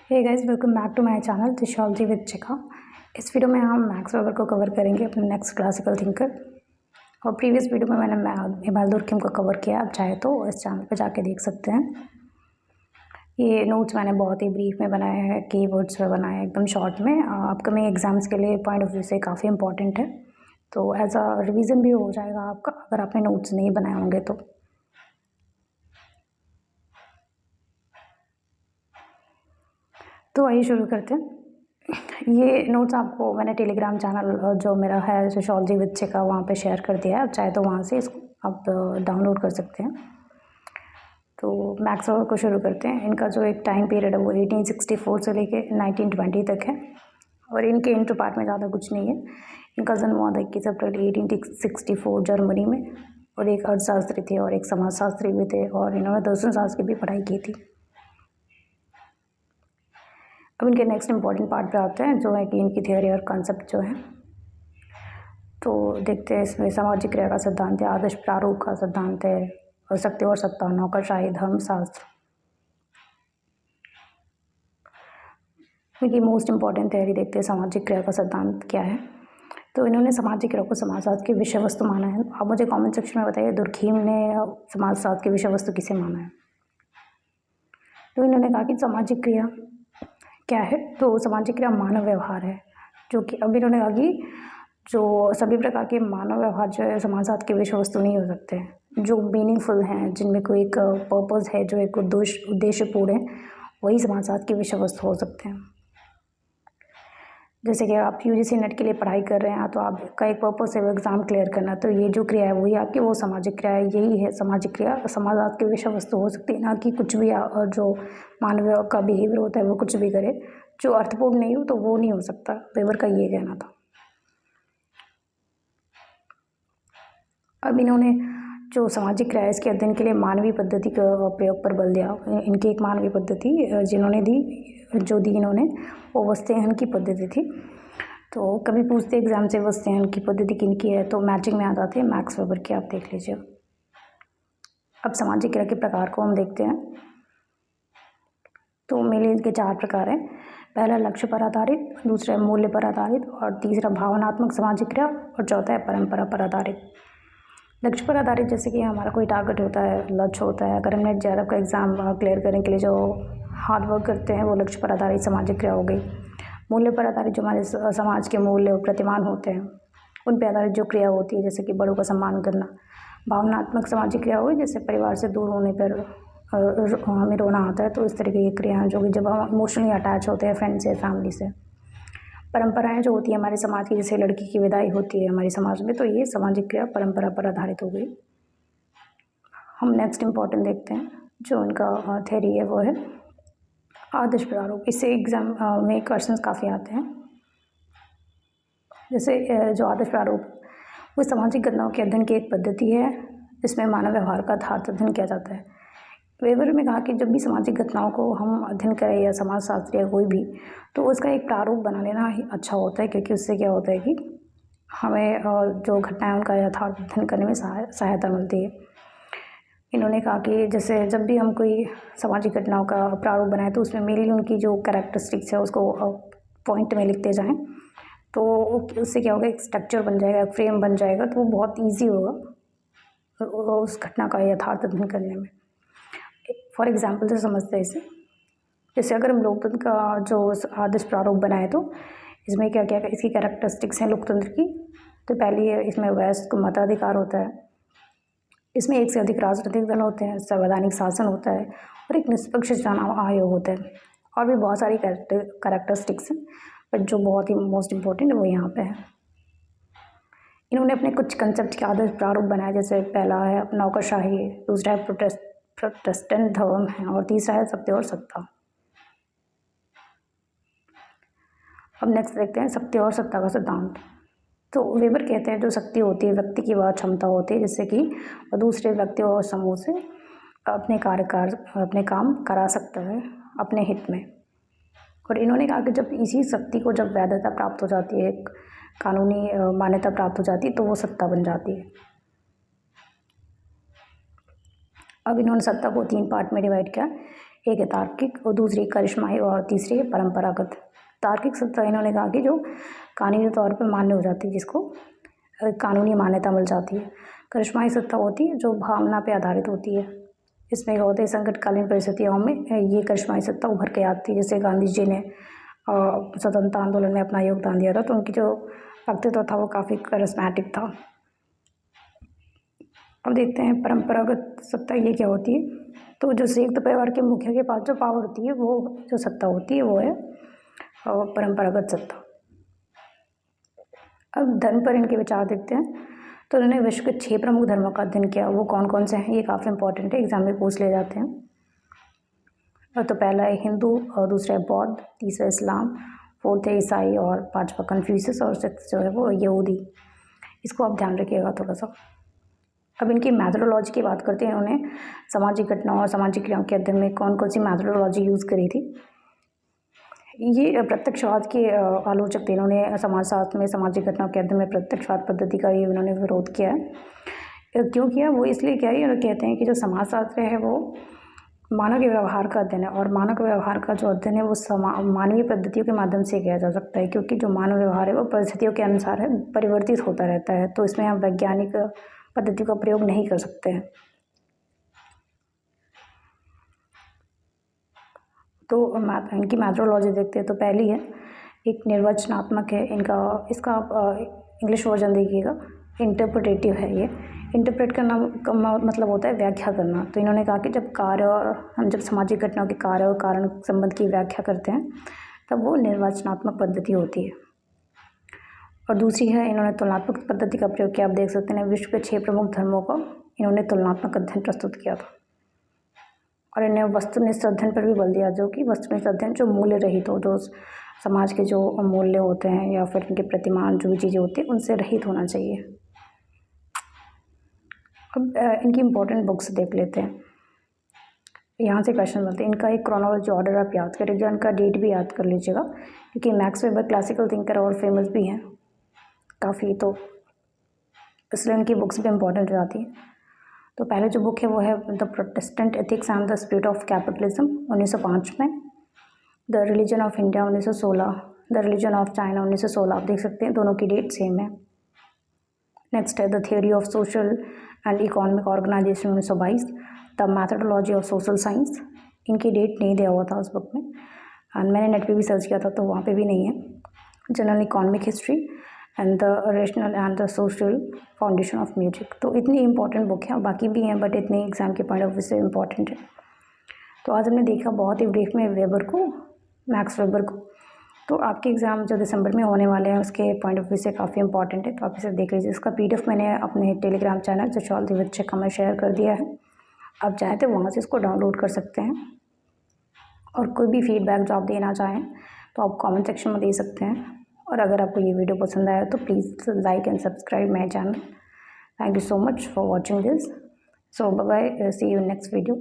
Hey guys, welcome back to my channel theology with Chika. इस video में हम max weber को cover करेंगे, अपने नेक्स्ट क्लासिकल थिंकर। और प्रीवियस वीडियो में मैंने इबाल दुर्कheim को कवर किया। आप चाहे तो इस चैनल पे जाके देख सकते हैं। ये नोट्स मैंने बहुत ही ब्रीफ में बनाए हैं, कीवर्ड्स में बनाए हैं, एकदम शॉर्ट में। अपकमिंग एग्जाम्स के लिए पॉइंट ऑफ व्यू से काफ़ी इंपॉर्टेंट है, तो एज अ रिविज़न भी हो जाएगा आपका अगर आपने नोट्स नहीं बनाए होंगे तो आइए शुरू करते हैं। ये नोट्स आपको मैंने टेलीग्राम चैनल जो मेरा है थियोलॉजी विद चिका वहाँ पे शेयर कर दिया है। आप चाहे तो वहाँ से इसको आप डाउनलोड कर सकते हैं। तो मैक्स वेबर को शुरू करते हैं। इनका जो एक टाइम पीरियड है वो 1864 से लेके 1920 तक है, और इनके इंटर पार्ट में ज़्यादा कुछ नहीं है। इनका जन्म हुआ था 21 अप्रैल 1864 जर्मनी में, और एक अर्थशास्त्री थे और एक समाजशास्त्री भी थे, और इन्होंने दर्शन शास्त्र की भी पढ़ाई की थी। अब इनके नेक्स्ट इंपॉर्टेंट पार्ट पे आते हैं, जो है कि इनकी थियोरी और कॉन्सेप्ट जो है। तो देखते हैं इसमें सामाजिक क्रिया का सिद्धांत है, आदर्श प्रारूप का सिद्धांत है, और सत्य और सत्ता, नौकरशाही, धर्मशास्त्र। इनकी मोस्ट इंपॉर्टेंट थियोरी देखते हैं, सामाजिक क्रिया का सिद्धांत क्या है। तो इन्होंने सामाजिक क्रिया को समाजशास्त्र की विषय वस्तु माना है। आप मुझे कमेंट सेक्शन में बताइए, दुर्कheim ने समाजशास्त्र की विषय वस्तु किसे माना है। तो इन्होंने कहा कि सामाजिक क्रिया क्या है, तो सामाजिक क्रिया मानव व्यवहार है, जो कि अब इन्होंने कहा कि जो सभी प्रकार के मानव व्यवहार जो है समाजशास्त्र के विषय वस्तु नहीं हो सकते हैं। जो मीनिंगफुल हैं, जिनमें कोई एक पर्पज़ है, जो एक उद्देश्यपूर्ण है, वही समाजशास्त्र के विषय वस्तु हो सकते हैं। जैसे कि आप यूजीसी नेट के लिए पढ़ाई कर रहे हैं, तो आपका एक पर्पज़ है वो एग्ज़ाम क्लियर करना, तो ये जो क्रिया है वही आपकी वो सामाजिक क्रिया है। यही है सामाजिक क्रिया, समाजशास्त्र के विषय वस्तु हो सकती है, ना कि कुछ भी और जो मानव का बिहेवियर होता है वो कुछ भी करे, जो अर्थपूर्ण नहीं हो तो वो नहीं हो सकता। वेबर का ये कहना था। अब इन्होंने जो सामाजिक क्रिया है इसके अध्ययन के लिए मानवीय पद्धति का प्रयोग पर बल दिया। इनकी एक मानवीय पद्धति जिन्होंने दी इन्होंने, वो वस्तेहन की पद्धति थी। तो कभी पूछते एग्जाम से वस्तेहन की पद्धति किनकी है, तो मैचिंग में आ जाती है मैक्स वेबर की, आप देख लीजिए। अब सामाजिक क्रिया के प्रकार को हम देखते हैं। तो मेनली इनके 4 प्रकार हैं। पहला लक्ष्य पर आधारित, दूसरा मूल्य पर आधारित, और तीसरा भावनात्मक सामाजिक क्रिया, और चौथा है परंपरा पर आधारित। लक्ष्य पर आधारित, जैसे कि हमारा कोई टारगेट होता है, लक्ष्य होता है। अगर हम नेट जेआरएफ का एग्ज़ाम क्लियर करने के लिए जो हार्ड वर्क करते हैं, वो लक्ष्य पर आधारित सामाजिक क्रिया हो गई। मूल्य पर आधारित, जो हमारे समाज के मूल्य और प्रतिमान होते हैं उन पर आधारित जो क्रिया होती है, जैसे कि बड़ों का सम्मान करना। भावनात्मक सामाजिक क्रिया हुई, जैसे परिवार से दूर होने पर हमें रोना आता है, तो इस तरीके की क्रियाएँ जो कि जब हम इमोशनली अटैच होते हैं फ्रेंड से, फैमिली से। परंपराएं जो होती है हमारे समाज की, जैसे लड़की की विदाई होती है हमारे समाज में, तो ये सामाजिक क्रिया परंपरा पर आधारित हो गई। हम नेक्स्ट इम्पॉर्टेंट देखते हैं, जो उनका थ्योरी है वो है आदर्श प्रारूप। इससे एग्जाम में क्वेश्चंस काफ़ी आते हैं। जैसे जो आदर्श प्रारूप वो सामाजिक घटनाओं के अध्ययन की एक पद्धति है, जिसमें मानव व्यवहार का यथार्थ अध्ययन किया जाता है। वेबर में कहा कि जब भी सामाजिक घटनाओं को हम अध्ययन करें, या समाजशास्त्र या कोई भी, तो उसका एक प्रारूप बना लेना ही अच्छा होता है, क्योंकि उससे क्या होता है कि हमें जो घटनाएं उनका यथार्थ अध्ययन करने में सहायता मिलती है। इन्होंने कहा कि जैसे जब भी हम कोई सामाजिक घटनाओं का प्रारूप बनाए, तो उसमें मेनली उनकी जो कैरेक्टरिस्टिक्स है उसको पॉइंट में लिखते जाएं, तो उससे क्या होगा, एक स्ट्रक्चर बन जाएगा, एक फ्रेम बन जाएगा, तो वो बहुत ईजी होगा उस घटना का यथार्थ अध्ययन करने में। फॉर एग्जाम्पल से समझते हैं इसे। जैसे अगर हम लोकतंत्र का जो आदर्श प्रारूप बनाए, तो इसमें क्या क्या इसकी कैरेक्टरिस्टिक्स हैं लोकतंत्र की। तो पहली है, इसमें वयस्क को मताधिकार होता है, इसमें एक से अधिक राजनीतिक दल होते हैं, संवैधानिक शासन होता है, और एक निष्पक्ष चुनाव आयोग होता है। और भी बहुत सारी कैरेक्टरिस्टिक्स हैं, बट जो बहुत ही मोस्ट इम्पोर्टेंट है वो यहाँ पे है। इन्होंने अपने कुछ कंसेप्ट के आदर्श प्रारूप बनाए, जैसे पहला है नौकरशाही, दूसरा है प्रोटेस्टेंट धर्म है, और तीसरा है सत्य और सत्ता। अब नेक्स्ट देखते हैं सत्य और सत्ता का सिद्धांत। तो वेबर कहते हैं जो शक्ति होती है व्यक्ति की वह क्षमता होती है, जिससे कि वह दूसरे व्यक्तियों और समूह से अपने काम करा सकता है अपने हित में। और इन्होंने कहा कि जब इसी शक्ति को जब वैधता प्राप्त हो जाती है, कानूनी मान्यता प्राप्त हो जाती है, तो वो सत्ता बन जाती है। अब इन्होंने सत्ता को 3 पार्ट में डिवाइड किया। एक है तार्किक और दूसरी करिश्माई और तीसरी है परंपरागत। तार्किक सत्ता इन्होंने कहा कि जो कानूनी तौर पर मान्य हो जाती है, जिसको कानूनी मान्यता मिल जाती है। करिश्माई सत्ता होती है जो भावना पे आधारित होती है। इसमें क्या होता है, संकटकालीन परिस्थितियों में ये करिश्माई सत्ता उभर के आती है। जैसे गांधी जी ने स्वतंत्रता आंदोलन में अपना योगदान दिया था, तो उनकी जो व्यक्तित्व था वो काफ़ी करिश्मेटिक था। अब देखते हैं परंपरागत सत्ता ये क्या होती है। तो जो संयुक्त परिवार के मुखिया के पास जो पावर होती है, वो जो सत्ता होती है वो है परंपरागत सत्ता। अब धर्म पर इनके विचार देखते हैं। तो उन्होंने विश्व के 6 प्रमुख धर्मों का अध्ययन किया। वो कौन कौन से हैं, ये काफ़ी इंपॉर्टेंट है, एग्जाम में पूछ ले जाते हैं। तो पहला है हिंदू, और दूसरा है बौद्ध, तीसरा इस्लाम, फोर्थ है ईसाई, और पांचवा कन्फ्यूशियस, और सिक्स जो है वो यहूदी। इसको आप ध्यान रखिएगा थोड़ा सा। अब इनकी मैथोडोलॉजी की बात करते हैं। उन्होंने सामाजिक घटनाओं और सामाजिक क्रियाओं के अध्ययन में कौन कौन सी मैथोडोलॉजी यूज़ करी थी। ये प्रत्यक्षवाद के आलोचक थे। इन्होंने समाजशास्त्र में सामाजिक घटनाओं के अध्ययन में प्रत्यक्षवाद पद्धति का ही उन्होंने विरोध किया है। क्यों किया, वो इसलिए किया है, कहते हैं कि जो समाजशास्त्र है वो मानव के व्यवहार का अध्ययन है, और मानव के व्यवहार का जो अध्ययन है वो मानवीय पद्धतियों के माध्यम से किया जा सकता है, क्योंकि जो मानव व्यवहार है वो परिस्थितियों के अनुसार है, परिवर्तित होता रहता है। तो इसमें हम वैज्ञानिक पद्धतियों का प्रयोग नहीं कर सकते हैं। तो इनकी मैथोडोलॉजी देखते हैं। तो पहली है एक निर्वचनात्मक है इनका, इसका इंग्लिश वर्जन देखिएगा, इंटरप्रिटेटिव है। ये इंटरप्रेट करना का मतलब होता है व्याख्या करना। तो इन्होंने कहा कि जब कार्य और हम जब सामाजिक घटनाओं के कार्य और कारण संबंध की व्याख्या करते हैं तब वो निर्वचनात्मक पद्धति होती है। और दूसरी है, इन्होंने तुलनात्मक पद्धति का प्रयोग किया। आप देख सकते हैं विश्व के 6 प्रमुख धर्मों का इन्होंने तुलनात्मक अध्ययन प्रस्तुत किया था। और इन्हें वस्तुनिष्ठ अध्ययन पर भी बल दिया, जो कि वस्तुनिष्ठ अध्ययन जो मूल्य रहित हो, जो समाज के जो मूल्य होते हैं या फिर इनके प्रतिमान जो भी चीज़ें होती हैं उनसे रहित होना चाहिए। अब इनकी इम्पोर्टेंट बुक्स देख लेते हैं। यहाँ से क्वेश्चन बनते हैं। इनका एक क्रोनोलॉजी ऑर्डर आप याद करिएगा, इनका डेट भी याद कर लीजिएगा, क्योंकि मैक्स वेबर क्लासिकल थिंकर और फेमस भी हैं काफ़ी, तो इसलिए इनकी बुक्स भी इम्पोर्टेंट हो जाती हैं। तो पहले जो बुक है वो है the Protestant ethics and the spirit of capitalism 1905 में, the religion of India 1916, the religion of China 1916। आप देख सकते हैं दोनों की डेट सेम है। नेक्स्ट है the theory of social and economic organisation 1922, the methodology of social science. इनकी डेट नहीं दिया हुआ था उस बुक में, एंड मैंने नेट पे भी सर्च किया था तो वहाँ पे भी नहीं है। General economic history and the rational and the social foundation of music. तो इतनी इंपॉर्टेंट बुक है, बाकी भी हैं बट इतनी एग्जाम के पॉइंट ऑफ व्यू से इम्पॉर्टेंट है। तो आज हमने देखा बहुत ही ब्रीफ में वेबर को, मैक्स वेबर को। तो आपके एग्ज़ाम जो दिसंबर में होने वाले हैं उसके पॉइंट ऑफ व्यू से काफ़ी इंपॉर्टेंट है, तो आप इसे देख लीजिए। इसका PDF मैंने अपने टेलीग्राम चैनल सोशियोलॉजी विद शिक्षा में शेयर कर दिया है। आप चाहें तो वहाँ से इसको डाउनलोड कर सकते हैं, और कोई भी फीडबैक जो आप देना चाहें तो आप कमेंट सेक्शन में दे सकते हैं। और अगर आपको ये वीडियो पसंद आया तो please like and subscribe my channel. Thank you so much for watching this. So bye bye, see you in next video.